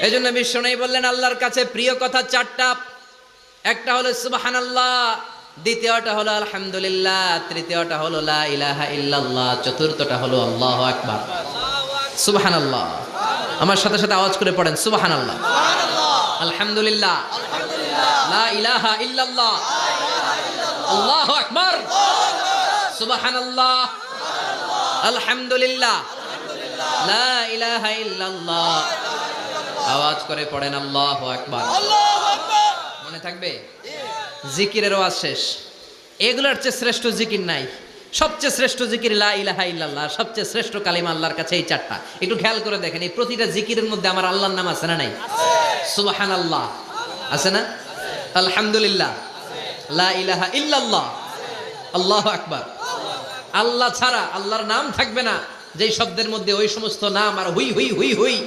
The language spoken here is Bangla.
এজন্য বিশ্বনবী বললেন আল্লাহর কাছে প্রিয় কথা চারটা। একটা হলো সুবহানাল্লাহ, দ্বিতীয়টা হলো আলহামদুলিল্লাহ, তৃতীয়টা হলো লা ইলাহা ইল্লাল্লাহ, চতুর্থটা হলো আল্লাহু আকবার। সুবহানাল্লাহ, আমার সাথে সাথে আওয়াজ করে পড়েন সুবহানাল্লাহ, আলহামদুলিল্লাহ, লা ইলাহা ইল্লাল্লাহ, আল্লাহু আকবার, সুবহানাল্লাহ, আলহামদুলিল্লাহ, লা ইলাহা ইল্লাল্লাহ। আওয়াজ করে পড়েন আল্লাহু আকবার। মনে থাকবে? জিকিরের ওয়াজ শেষ। এগুলোর চেয়ে শ্রেষ্ঠ জিকির নাই। সবচেয়ে শ্রেষ্ঠ জিকির লা ইলাহা ইল্লাল্লাহ, সবচেয়ে শ্রেষ্ঠ কালিমা আল্লাহর কাছে এই চারটা। একটু খেয়াল করে দেখেন, এই প্রতিটা জিকিরের মধ্যে আমার আল্লাহর নাম আছে না নাই? সুবহানাল্লাহ আছে না? আলহামদুলিল্লাহ, লা ইলাহা ইল্লাল্লাহ, আল্লাহু আকবার। আল্লাহ ছাড়া আল্লাহর নাম থাকবে না যেই শব্দের মধ্যে ওই সমস্ত নাম আর হুই হুই হুই হুই